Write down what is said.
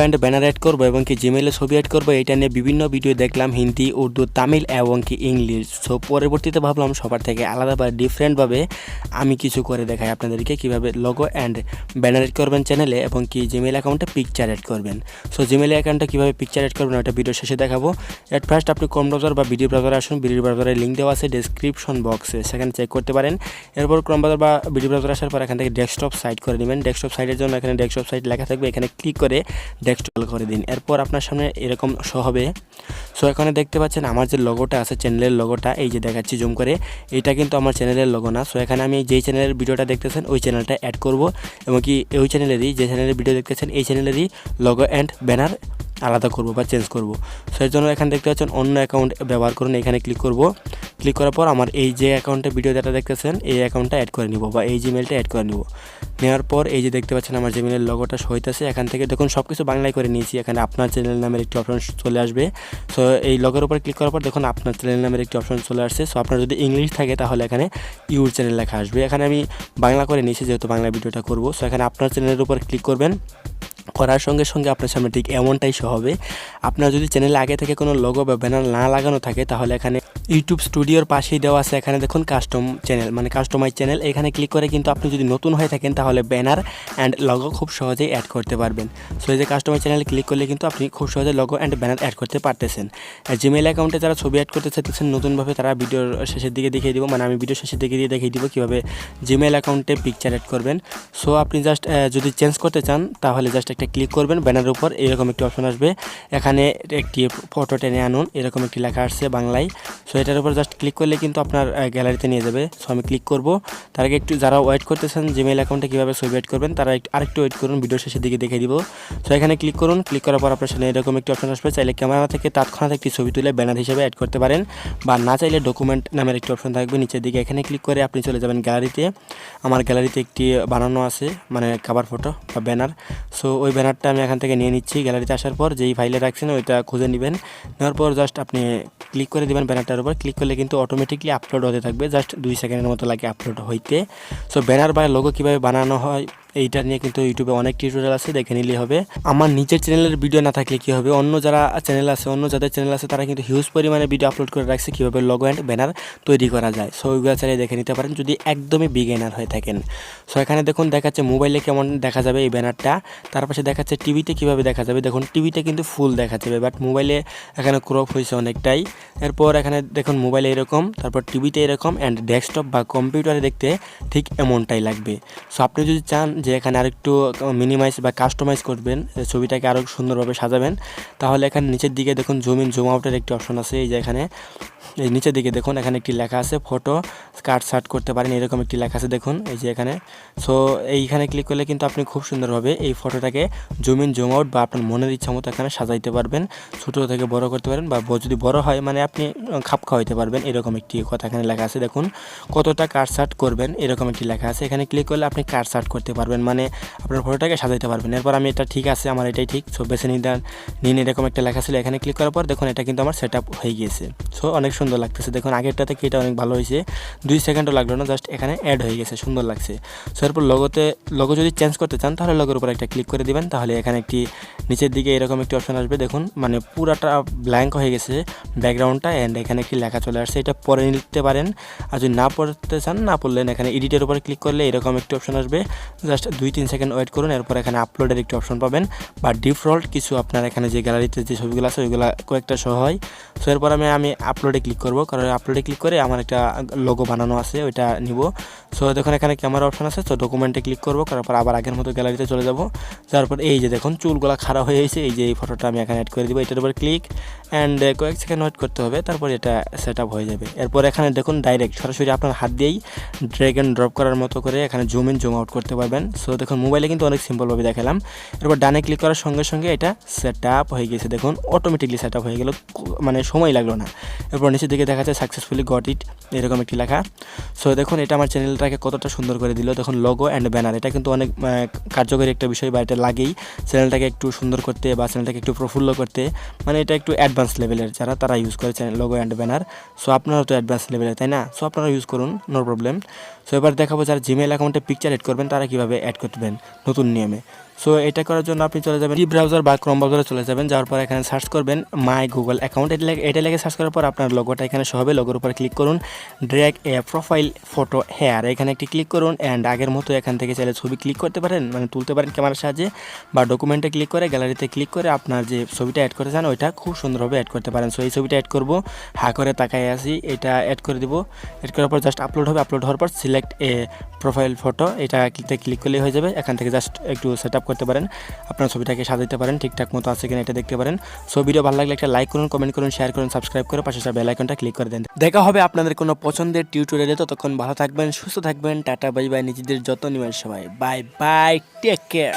And banner add করবো এবং কি জিমেইলে ছবি অ্যাড করবো, এটা নিয়ে বিভিন্ন ভিডিও দেখলাম হিন্দি, উর্দু, তামিল এবং কি ইংলিশ। সো পরবর্তীতে ভাবলাম সবার থেকে আলাদা বা ডিফারেন্টভাবে আমি কিছু করে দেখাই আপনাদেরকে কীভাবে লোগো অ্যান্ড ব্যানার অ্যাড করবেন চ্যানেলে এবং কি জিমেইল অ্যাকাউন্টে পিকচার অ্যাড করবেন। সো জিমেইল অ্যাকাউন্টে কীভাবে পিকচার অ্যাড করবেন ওটা ভিডিও শেষে দেখাবো। এট ফার্স্ট আপনি ক্রোম ব্রাউজার বা ভিডিও ব্রাউজারে আসুন। ভিডিও ব্রাউজারের লিঙ্ক দেওয়া আছে ডেসক্রিপশন বক্সে, সেখানে চেক করতে পারেন। এরপর ক্রোম ব্রাউজার বা ভিডিও ব্রাউজার আসার পর এখান থেকে ডেস্কটপ সাইট করে নেবেন। ডেস্কটপ সাইটের জন্য এখানে ডেস্কটপ সাইট লেখা থাকবে, এখানে ক্লিক করে ডেস্কটপ করে দিন। এরপর আপনার সামনে এরকম শো হবে। সো এখানে দেখতে পাচ্ছেন আমার যে লোগোটা আছে, চ্যানেলের লোগোটা, এই যে দেখাচ্ছি জুম করে, এটা কিন্তু আমার চ্যানেলের লোগো না। সো এখানে আমি যেই চ্যানেলের ভিডিওটা দেখতেছেন ওই চ্যানেলটা অ্যাড করব এবং কি ওই চ্যানেলেরই, যে চ্যানেলের ভিডিও দেখতেছেন এই চ্যানেলেরই লোগো অ্যান্ড ব্যানার আলাদা করব বা চেঞ্জ করব। সো এর জন্য এখানে দেখতে পাচ্ছেন অন্য অ্যাকাউন্ট ব্যবহার করুন, এখানে ক্লিক করব। ক্লিক করার পর আমার এই যে অ্যাকাউন্টে ভিডিও ডাটা দেখতেছেন এই অ্যাকাউন্টটা অ্যাড করে নিব বা এই জিমেলটা অ্যাড করে নিব। নেওয়ার পর এই যে দেখতে পাচ্ছেন আমার জিমেলের লোগোটা শো হইতেছে। এখান থেকে দেখুন সব কিছু বাংলায় করে নিয়েছি। এখানে আপনার চ্যানেল নামের একটি অপশন চলে আসবে। সো এই লোগোর উপর ক্লিক করার পর দেখুন আপনার চ্যানেল নামের একটি অপশন চলে আসছে। সো আপনার যদি ইংলিশ থাকে তাহলে এখানে ইউর চ্যানেল লেখা আসবে। এখানে আমি বাংলা করে নিয়েছি যেহেতু বাংলা ভিডিওটা করব। সো এখানে আপনার চ্যানেলের উপর ক্লিক করবেন। করার সঙ্গে সঙ্গে আপনার সামনে ঠিক এমনটাই শো হবে। আপনার যদি চ্যানেলে আগে থেকে কোনো লোগো বা ব্যানার না লাগানো থাকে তাহলে এখানে ইউটিউব স্টুডিওর পাশেই দেওয়া আছে, এখানে দেখুন কাস্টম চ্যানেল মানে কাস্টমাইজ চ্যানেল, এখানে ক্লিক করে কিন্তু আপনি যদি নতুন হয়ে থাকেন তাহলে ব্যানার অ্যান্ড লোগো খুব সহজেই অ্যাড করতে পারবেন। সো এই যে কাস্টমাইজ চ্যানেলে ক্লিক করলে কিন্তু আপনি খুব সহজে লোগো অ্যান্ড ব্যানার অ্যাড করতে পারতেছেন। জিমেইল অ্যাকাউন্টে যারা ছবি অ্যাড করতে চাইতেছেন নতুনভাবে, তারা ভিডিওর শেষের দিকে দেখিয়ে দিব, মানে আমি ভিডিও শেষের দিকে দিয়ে দেখিয়ে দিব কীভাবে জিমেইল অ্যাকাউন্টে পিকচার অ্যাড করবেন। সো আপনি জাস্ট যদি চেঞ্জ করতে চান তাহলে জাস্ট একটা ক্লিক করবেন, ব্যানারের উপর এরকম একটি অপশন আসবে, এখানে একটি ফটো টেনে আনুন, এরকম একটি লেখা আসছে বাংলায়। সো এটার উপর জাস্ট ক্লিক করলে কিন্তু আপনার গ্যালারিতে নিয়ে যাবে। সো আমি ক্লিক করব। তার আগে একটু যারা ওয়েট করতেছেন জিমেইল অ্যাকাউন্টে কীভাবে ছবি অ্যাড করবেন তারা আরেকটু ওয়েট করুন, ভিডিও শেষের দিকে দেখিয়ে দিব। সো এখানে ক্লিক করুন। ক্লিক করার পর আপনার সামনে এরকম একটি অপশন আসবে, চাইলে ক্যামেরা থেকে তৎক্ষণাৎ একটি ছবি তুলে ব্যানার হিসেবে অ্যাড করতে পারেন, বা না চাইলে ডকুমেন্ট নামের একটি অপশন থাকবে নিচের দিকে, এখানে ক্লিক করে আপনি চলে যাবেন গ্যালারিতে। আমার গ্যালারিতে একটি বানানো আছে মানে কভার ফটো বা ব্যানার। সো ওই ব্যানারটা আমি এখান থেকে নিয়ে নিচ্ছি। গ্যালারিতে আসার পর যেই ফাইলে রাখছেন ওইটা খুঁজে নেবেন। নেওয়ার পর জাস্ট আপনি ক্লিক করে দেবেন ব্যানারটার উপর। ক্লিক করলে কিন্তু অটোমেটিকলি আপলোড হতে থাকবে, জাস্ট 2 সেকেন্ডের মতো লাগে আপলোড হইতে। সো ব্যানার বা লোগো কীভাবে বানানো হয় এইটা নিয়ে কিন্তু ইউটিউবে অনেক টিউটোরিয়াল আছে, দেখে নিলেই হবে। আমার নিজের চ্যানেলের ভিডিও না থাকলে কী হবে, অন্য যাদের চ্যানেল আছে তারা কিন্তু হিউজ পরিমাণে ভিডিও আপলোড করে রাখছে কীভাবে লোগো অ্যান্ড ব্যানার তৈরি করা যায়। সো ওইগুলো চালিয়ে দেখে নিতে পারেন যদি একদমই বিগিনার হয়ে থাকেন। সো এখানে দেখুন দেখাচ্ছে মোবাইলে কেমন দেখা যাবে এই ব্যানারটা, তার পাশে দেখাচ্ছে টিভিতে কীভাবে দেখা যাবে। দেখুন টিভিতে কিন্তু ফুল দেখা যাবে, বাট মোবাইলে এখানে ক্রপ হয়েছে অনেকটাই। এরপর এখানে দেখুন মোবাইলে এরকম, তারপর টিভিতে এরকম, অ্যান্ড ডেস্কটপ বা কম্পিউটারে দেখতে ঠিক এমনটাই লাগবে। সো আপনি যদি চান যে এখানে আরেকটু মিনিমাইজ বা কাস্টমাইজ করবেন, ছবিটাকে আরও সুন্দরভাবে সাজাবেন, তাহলে এখানে নিচের দিকে দেখুন জুম ইন জুম আউটের একটি অপশন আছে। এই যে এখানে এই নিচের দিকে দেখুন এখানে একটি লেখা আছে ফটো কাট সার্ট করতে পারেন, এরকম একটি লেখা আছে দেখুন এই যে এখানে। সো এইখানে ক্লিক করলে কিন্তু আপনি খুব সুন্দরভাবে এই ফটোটাকে জুম ইন জুম আউট বা আপনার মনের ইচ্ছা মতো এখানে সাজাইতে পারবেন, ছোটো থেকে বড় করতে পারেন, বা যদি বড় হয় মানে আপনি খাপ খাওয়াইতে পারবেন, এরকম একটি কথা এখানে লেখা আছে। দেখুন কতটা কাট সার্ট করবেন এরকম একটি লেখা আছে, এখানে ক্লিক করলে আপনি কাট সার্ট করতে পারবেন, মানে আপনার ফটোটাকে সাজাইতে পারবেন। এরপর আমি এটা ঠিক আছে আমার এটাই ঠিক, সো বেছে নিন এরকম একটা লেখা ছিল, এখানে ক্লিক করার পর দেখুন এটা কিন্তু আমার সেট আপ হয়ে গিয়েছে। সো অনেক সুন্দর লাগতেছে দেখুন, আগেরটা থেকে এটা অনেক ভালো হয়েছে, 2 সেকেন্ডও লাগলো না, জাস্ট এখানে অ্যাড হয়ে গেছে, সুন্দর লাগছে। সো এরপর লোগো যদি চেঞ্জ করতে চান তাহলে লোগোর উপর একটা ক্লিক করে দিবেন, তাহলে এখানে একটি নিচের দিকে এরকম একটি অপশন আসবে দেখুন, মানে পুরাটা ব্ল্যাঙ্ক হয়ে গেছে ব্যাকগ্রাউন্ডটা, অ্যান্ড এখানে একটি লেখা চলে আসছে, এটা পরে নিতে পারেন। আর যদি না পড়তে চান না পড়লেন, এখানে এডিটের উপরে ক্লিক করলে এরকম একটি অপশন আসবে, জাস্ট 2-3 সেকেন্ড ওয়েট করুন, এরপর এখানে আপলোডের একটি অপশন পাবেন, বা ডিফল্ট কিছু আপনার এখানে যে গ্যালারিতে যে ছবিগুলো আছে ওইগুলো কয়েকটা শো হয়। সো এরপর আমি আপলোডে ক্লিক করবো, কারণ আপলোডে ক্লিক করে আমার একটা লোগো বানানো আছে ওইটা নিব। সো দেখুন এখানে ক্যামেরা অপশন আছে, তো ডকুমেন্টে ক্লিক করবো, করার পর আবার আগের মতো গ্যালারিতে চলে যাবো। তারপর এই যে দেখুন চুলগুলা খাড়া হয়ে গেছে, এই যে এই ফটোটা আমি এখানে অ্যাড করে দিব, এটার উপর ক্লিক অ্যান্ড কয়েক সেকেন্ড ওয়েট করতে হবে, তারপর এটা সেট আপ হয়ে যাবে। এরপর এখানে দেখুন ডাইরেক্ট সরাসরি আপনার হাত দিয়েই ড্র্যাগ অ্যান্ড ড্রপ করার মতো করে এখানে জুম ইন জুম আউট করতে পারবেন। সো দেখুন মোবাইলে কিন্তু অনেক সিম্পলভাবে দেখালাম। এরপর ডানে ক্লিক করার সঙ্গে সঙ্গে এটা সেট আপ হয়ে গেছে, দেখুন অটোমেটিকলি সেট আপ হয়ে গেল, মানে সময় লাগলো না। এরপর নিচের দিকে দেখা যাচ্ছে সাকসেসফুলি গট ইট এরকম একটি লেখা। সো দেখুন এটা আমার চ্যানেলটাকে কতটা সুন্দর করে দিল। দেখুন লোগো অ্যান্ড ব্যানার এটা কিন্তু অনেক কার্যকরী একটা বিষয়, বা এটা লাগেই চ্যানেলটাকে একটু সুন্দর করতে বা চ্যানেলটাকে একটু প্রফুল্ল করতে, মানে এটা একটু অ্যাডভান্স লেভেলের তারা ইউজ করে channel logo and banner. So আপনারাও তো অ্যাডভান্স লেভেলের তাই না, সো আপনারা ইউজ করুন, নো প্রবলেম। সো এবার দেখাবো যারা জিমেইল অ্যাকাউন্টে পিকচার অ্যাড করবেন তারা কীভাবে অ্যাড করবেন নতুন নিয়মে। সো এটা করার জন্য আপনি চলে যাবেন ব্রাউজার বা ক্রোম ব্রাউজারে চলে যাবেন, যাওয়ার পর এখানে সার্চ করবেন মাই গুগল অ্যাকাউন্ট। এটা লেগে সার্চ করার পর আপনার লোগোটা এখানে শো হবে, লোগোর উপর ক্লিক করুন, ড্র্যাগ এ প্রোফাইল ফটো হেয়ার এখানে একটি ক্লিক করুন। অ্যান্ড আগের মতো এখান থেকে চাইলে ছবি ক্লিক করতে পারেন, মানে তুলতে পারেন ক্যামেরার সাহায্যে, বা ডকুমেন্টে ক্লিক করে গ্যালারিতে ক্লিক করে আপনার যে ছবিটা অ্যাড করতে চান ওইটা খুব সুন্দরভাবে অ্যাড করতে পারেন। সো এই ছবিটা অ্যাড করবো, হা করে তাকায় আসি, এটা অ্যাড করে দিব। অ্যাড করার পর জাস্ট আপলোড হবে, আপলোড হওয়ার পর সিলেক্ট এ প্রোফাইল ফটো এটা ক্লিক করলেই হয়ে যাবে। এখান থেকে জাস্ট একটু সেট আপ করতে পারেন, আপনার ছবিটাকে সাজাতে পারেন, ঠিকঠাক মতো আছে কিনা এটা দেখতে পারেন। সো ভিডিও ভালো লাগলে একটা লাইক করুন, কমেন্ট করুন, শেয়ার করুন, সাবস্ক্রাইব করে পাশে বেল আইকনটা ক্লিক করে দেন। দেখা হবে আপনাদের কোনো পছন্দের টিউটোরিয়ালে, ততক্ষণ ভালো থাকবেন, সুস্থ থাকবেন, টাটা বাই বাই, নিজেদের যত্ন নেবেন সবাই, বাই বাই, টেক কেয়ার।